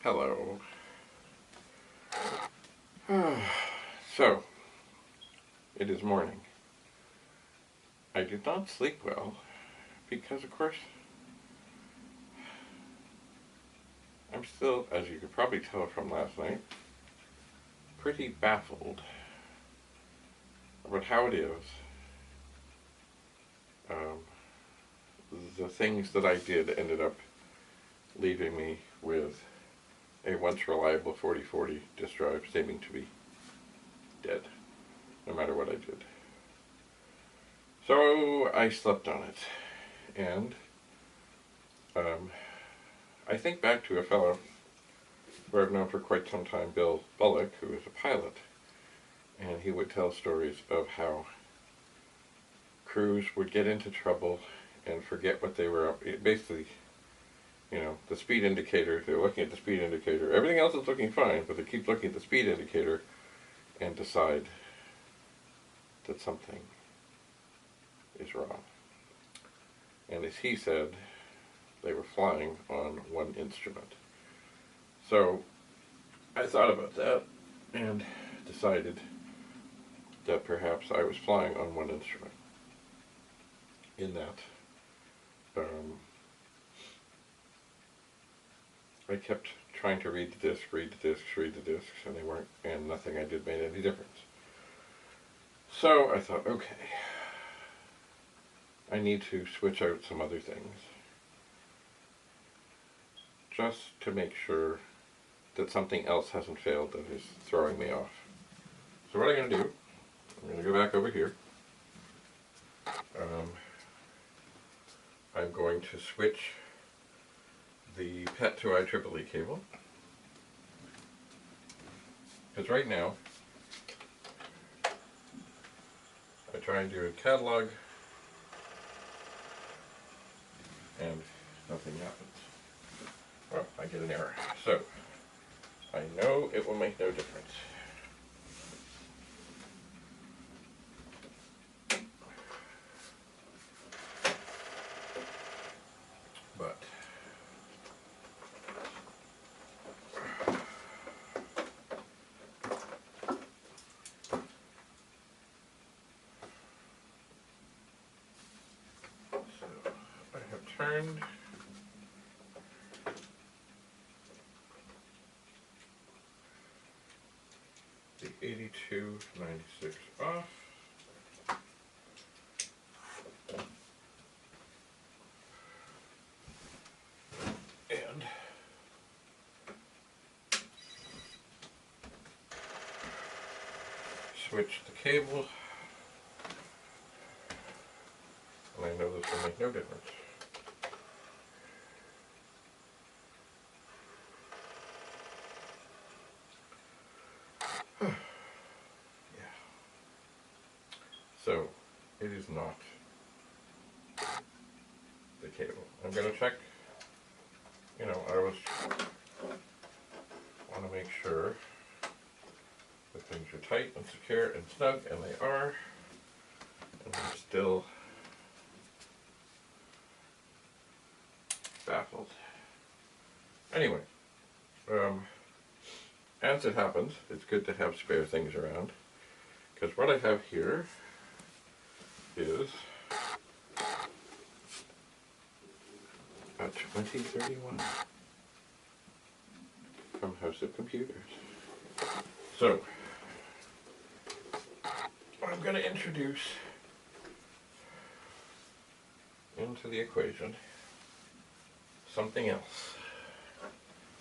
Hello. So, it is morning. I did not sleep well because, of course, I'm still, as you could probably tell from last night, pretty baffled about how it is the things that I did ended up leaving me with a once reliable 4040 disk drive seeming to be dead, no matter what I did. So I slept on it, and I think back to a fellow who I've known for quite some time, Bill Bullock, who was a pilot, and he would tell stories of how crews would get into trouble and forget what they were up. Basically, you know, the speed indicator, they're looking at the speed indicator, everything else is looking fine, but they keep looking at the speed indicator and decide that something is wrong. And as he said, they were flying on one instrument. So I thought about that and decided that perhaps I was flying on one instrument. In that, I kept trying to read the discs, and they weren't, and nothing I did made any difference. So I thought, okay, I need to switch out some other things, just to make sure that something else hasn't failed that is throwing me off. So what I'm going to do, I'm going to go back over here. I'm going to switch the PET to IEEE cable, because right now I try and do a catalog and nothing happens. Well, I get an error. So I know it will make no difference. But so I have turned the 8296 off. And switch the cable, and I know this will make no difference. Yeah. So it is not the cable. I'm going to check, you know, I always want to make sure that things are tight and secure and snug, and they are, and I'm still baffled. Anyway, as it happens, it's good to have spare things around, because what I have here is a 2031 from House of Computers. So I'm going to introduce into the equation something else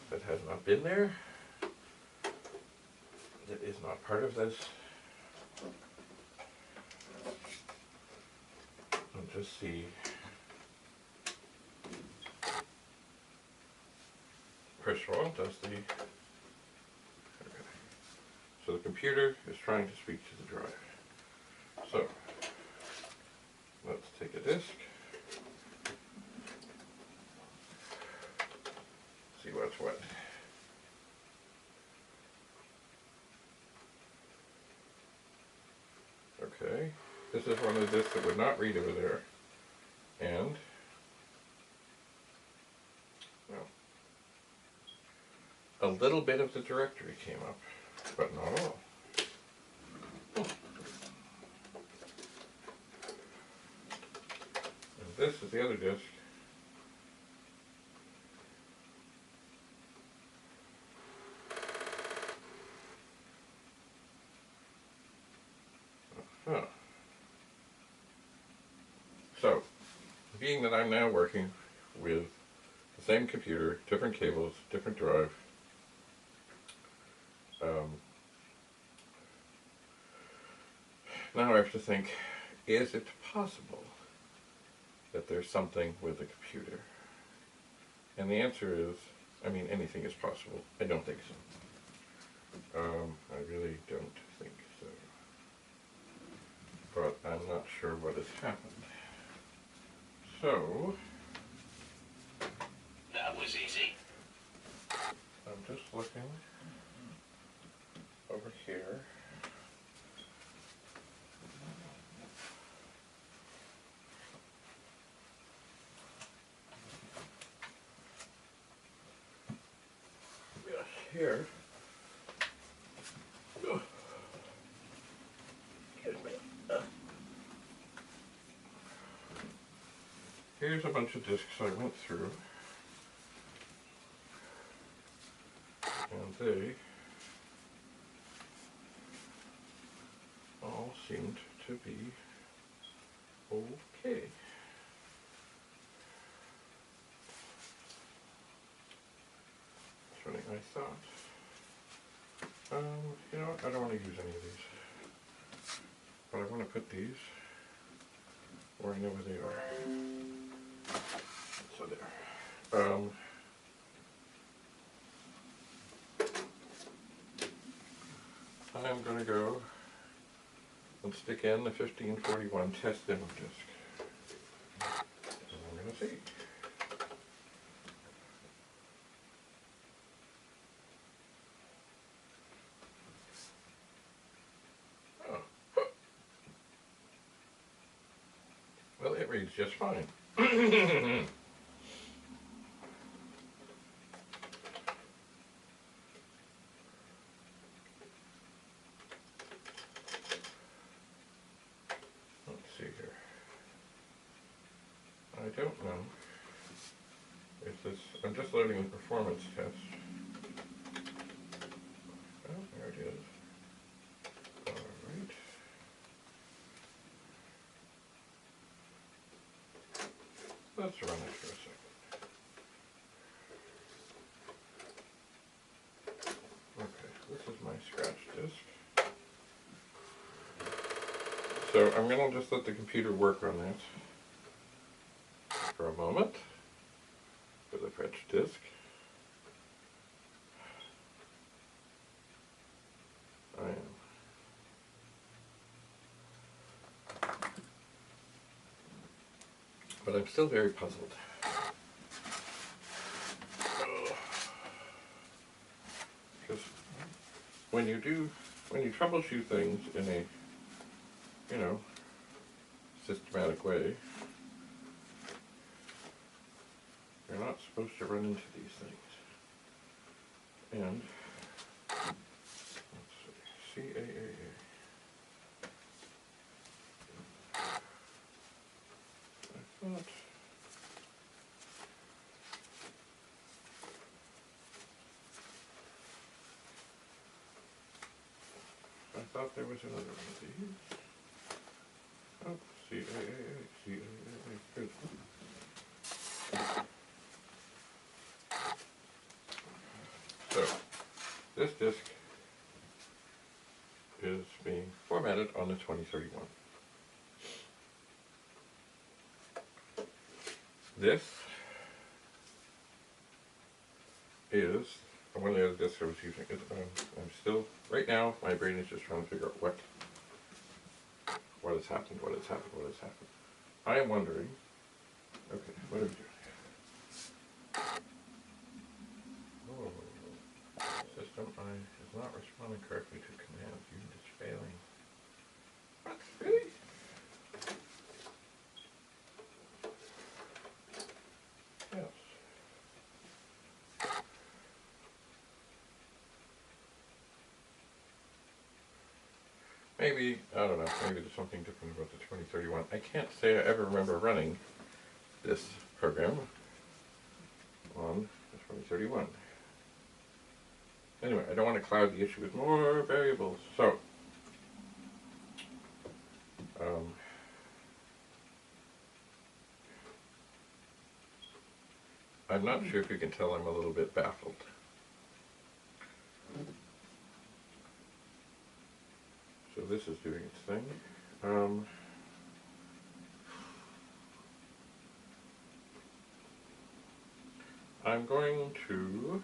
that has not been there, that is not part of this, and just see. First of all, does the, okay. So the computer is trying to speak to the drive. So let's take a disk, see what's what. Okay, this is one of the disks that would not read over there, and no. a little bit of the directory came up, but not all. And this is the other disk. So, being that I'm now working with the same computer, different cables, different drive, now I have to think, is it possible that there's something with the computer? And the answer is, I mean, anything is possible. I don't think so. I really don't think so. But I'm not sure what has happened. So, that was easy. I'm just looking over here. Yes, here. Excuse me. Here's a bunch of disks I went through. And they all seemed to be okay. That's funny, I thought. You know what, I don't want to use any of these. But I want to put these where I know where they are. So there. I'm going to go and stick in the 1541 test demo disc. And I'm going to see. Oh. Well, it reads just fine. I don't know if this, I'm just loading the performance test. Oh, there it is. Alright. Let's run it for a second. Okay, this is my scratch disk. So I'm going to just let the computer work on that for a moment for the fetch disk. I am. But I'm still very puzzled. Because when you troubleshoot things in a, you know, systematic way, you're not supposed to run into these things. And, let's see, CAAA. I thought there was another one of these. Oh, CAAA, good. So, this disk is being formatted on the 2031. This is one of the other disks I was using. I'm still, right now, my brain is just trying to figure out what has happened. I am wondering, okay, what are we doing here? Oh, system is not responding correctly to commands. Unit is failing. What? Really? Yes. Maybe, I don't know, maybe there's something different about the 2031. I can't say I ever remember running this program on the 2031. Anyway, I don't want to cloud the issue with more variables. So, I'm not sure if you can tell I'm a little bit baffled. So this is doing its thing. I'm going to,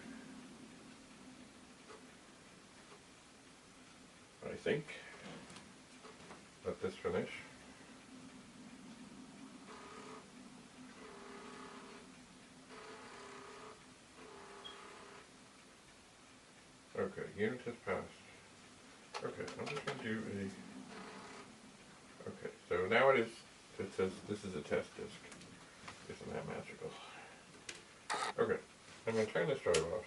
I think, let this finish. Okay, unit has passed. Okay, I'm just going to do a, okay, so now it says this is a test disk. Isn't that magical? Okay, I'm going to turn this drive off.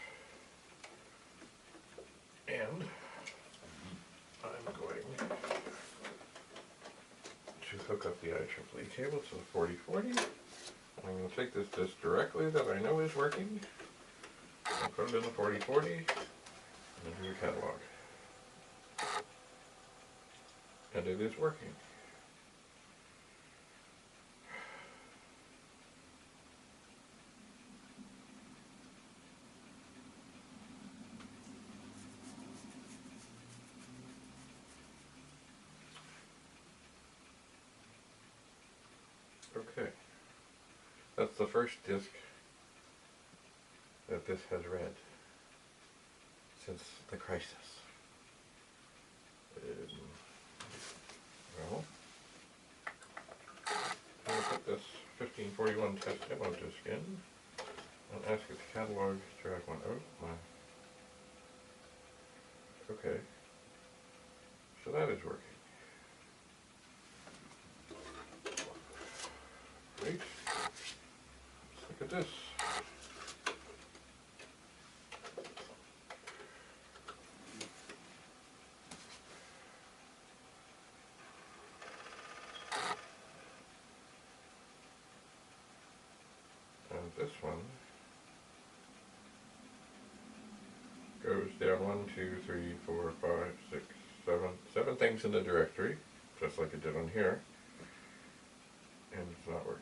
And I'm going to hook up the IEEE cable to the 4040. I'm going to take this disk directly that I know is working and put it in the 4040 and do a catalog. And it is working. Okay, that's the first disk that this has read since the crisis. Well, I'm going to put this 1541 test demo disk in and ask it to catalog drive 1. Oh my. Okay, so that is working. Great. Let's look at this. And this one goes down 1, 2, 3, 4, 5, 6, 7, 7 things in the directory, just like it did on here, and it's not working.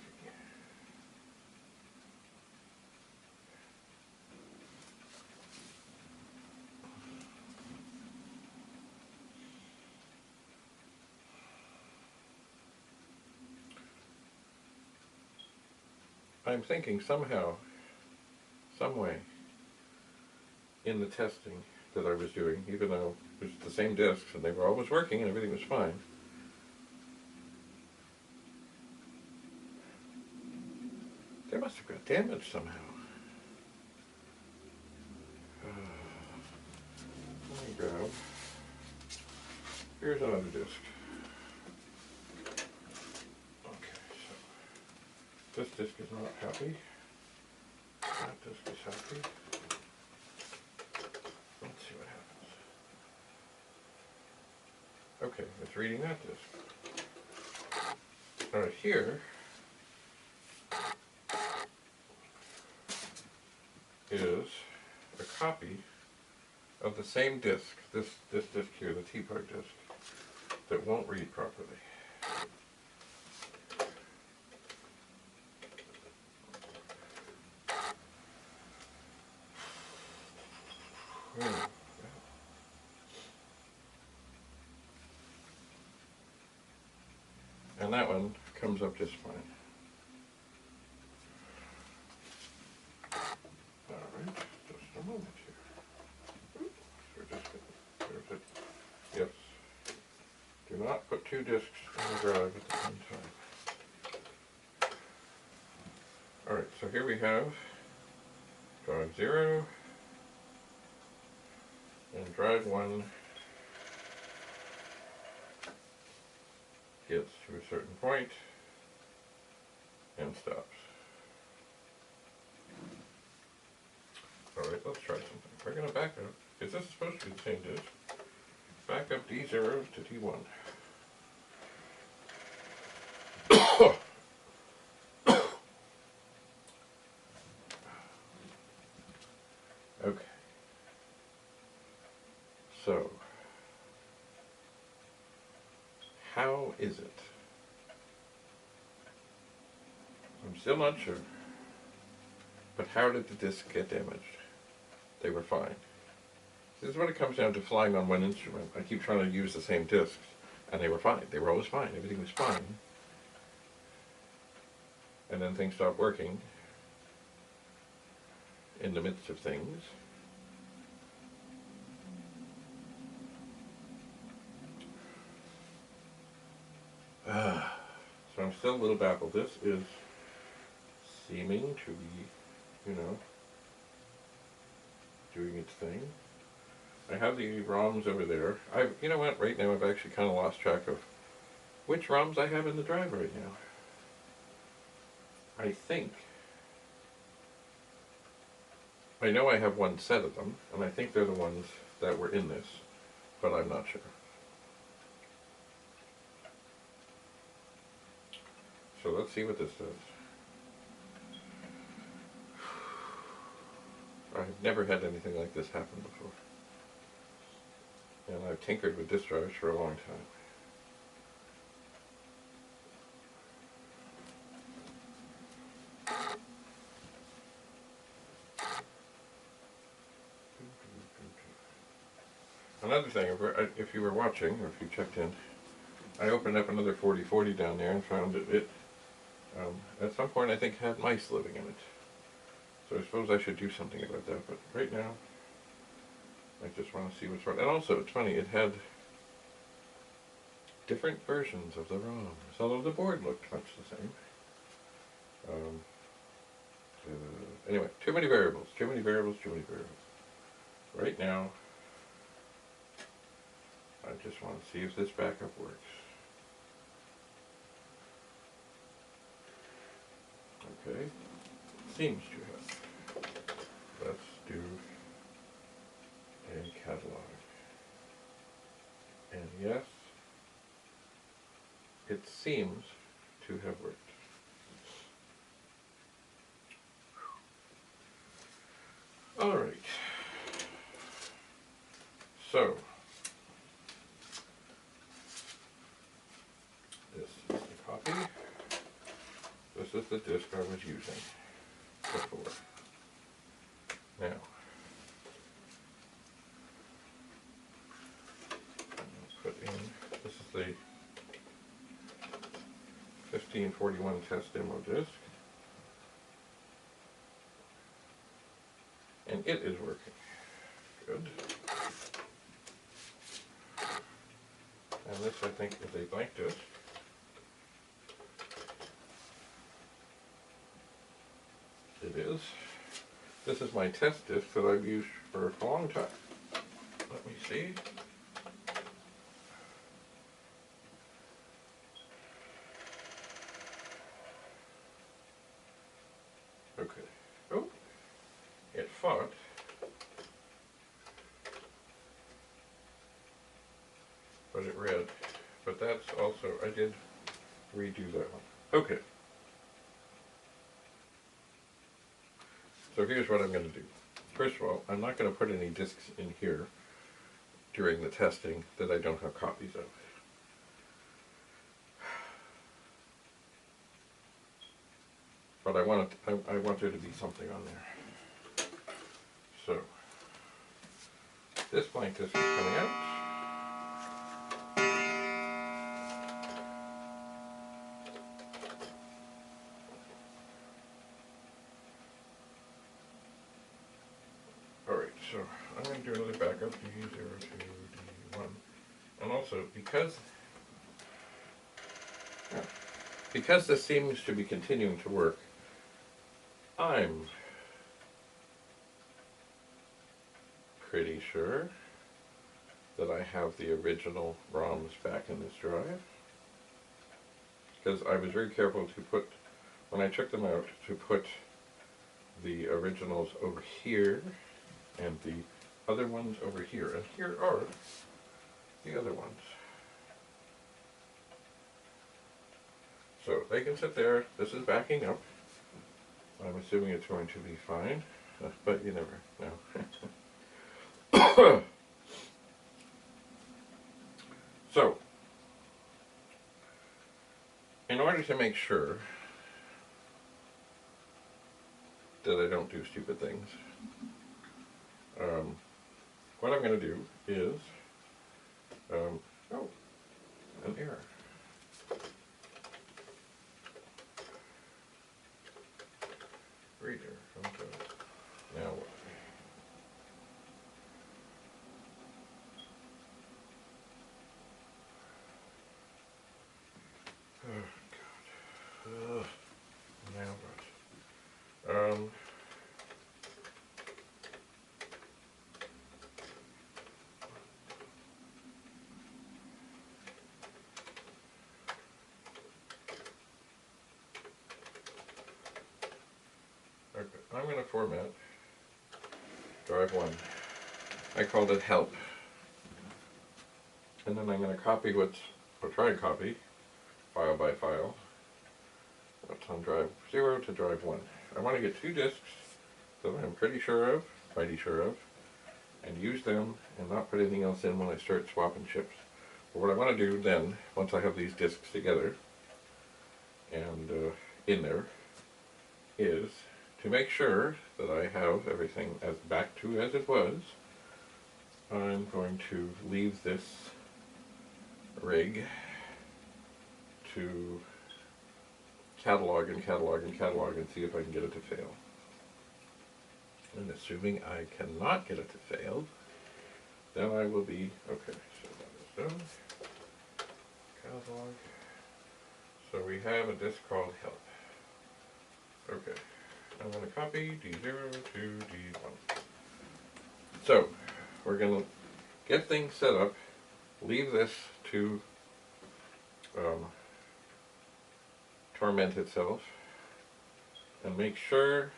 I'm thinking somehow, some way, in the testing that I was doing, even though it was the same disks and they were always working and everything was fine, they must have got damaged somehow. Let me grab, here's another disk. Okay, so this disk is not happy. That disk is happy. Let's see what happens. Okay, it's reading that disk. Alright, here is a copy of the same disk, this disk here, the T-part disk, that won't read properly. And that one comes up just fine. Alright, just a moment here. There's it. Yes. Do not put two disks in the drive at the same time. Alright, so here we have drive 0 and drive 1 gets to a certain point and stops. Alright, let's try something. We're going to back up, because this is supposed to be the same disk. Backup D0 to D1. Okay. So, how is it? I'm still not sure. But how did the discs get damaged? They were fine. This is what it comes down to flying on one instrument. I keep trying to use the same discs, and they were fine. They were always fine. Everything was fine. And then things stopped working in the midst of things. So I'm still a little baffled. This is seeming to be, you know, doing its thing. I have the ROMs over there. You know what, right now I've actually kind of lost track of which ROMs I have in the drive right now. I think, I know I have one set of them, and I think they're the ones that were in this, but I'm not sure. So let's see what this does. I've never had anything like this happen before. And I've tinkered with disk drives for a long time. Another thing, if you were watching, or if you checked in, I opened up another 4040 down there and found that it, at some point I think, had mice living in it. So I suppose I should do something about that, but right now, I just want to see what's wrong. And also, it's funny, it had different versions of the ROMs, although the board looked much the same. Anyway, too many variables, too many variables, too many variables. Right now, I just want to see if this backup works. Okay, seems to have. Let's do a catalog. And yes, it seems to have worked. All right. So, this is the copy. This is the disk I was using before. Now, I'll put in, this is the 1541 test demo disk. And it is working. Good. And this, I think, is a blank disk. It is. This is my test disk that I've used for a long time. Let me see. Okay. Oh, it fought. But it read. But that's also, I did redo that one. Okay. So here's what I'm going to do. First of all, I'm not going to put any disks in here during the testing that I don't have copies of. But I want there to be something on there. So, this blank disk is coming out. Alright, so I'm going to do another backup, D0 to D1. And also, because this seems to be continuing to work, I'm pretty sure that I have the original ROMs back in this drive. Because I was very careful to put, when I took them out, to put the originals over here and the other ones over here. And here are the other ones. So they can sit there. This is backing up. I'm assuming it's going to be fine, but you never know. So, in order to make sure that I don't do stupid things, what I'm going to do is, oh, an error. Reader, okay. Now what? Oh, God. Ugh. Now what? Okay, I'm going to format drive 1. I called it help. And then I'm going to copy or try and copy, file by file, what's on drive 0 to drive 1. I want to get 2 disks that I'm pretty sure of, mighty sure of, and use them and not put anything else in when I start swapping chips. But what I want to do then, once I have these disks together and in there, is to make sure that I have everything as back to as it was. I'm going to leave this rig to catalog and catalog and catalog and see if I can get it to fail. And assuming I cannot get it to fail, then I will be, okay, so that is done. Catalog. So we have a disk called help. Okay, I'm going to copy D0 to D1. So, we're going to get things set up, leave this to torment itself, and make sure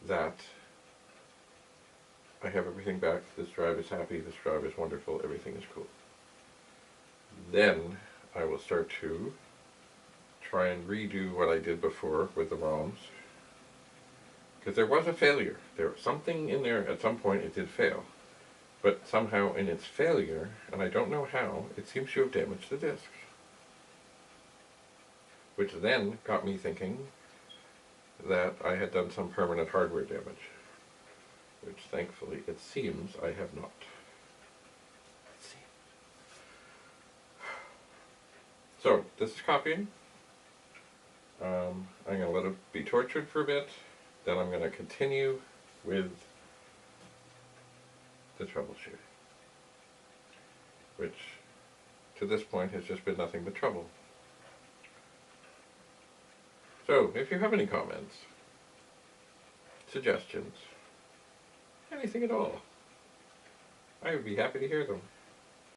that I have everything back. This drive is happy, this drive is wonderful, everything is cool. Then I will start to try and redo what I did before with the ROMs, because there was a failure. There was something in there at some point. It did fail, but somehow in its failure, and I don't know how, it seems to have damaged the disks, which then got me thinking that I had done some permanent hardware damage, which thankfully it seems I have not. So this is copying. I'm going to let it be tortured for a bit, then I'm going to continue with the troubleshooting, which to this point has just been nothing but trouble. So, if you have any comments, suggestions, anything at all, I would be happy to hear them.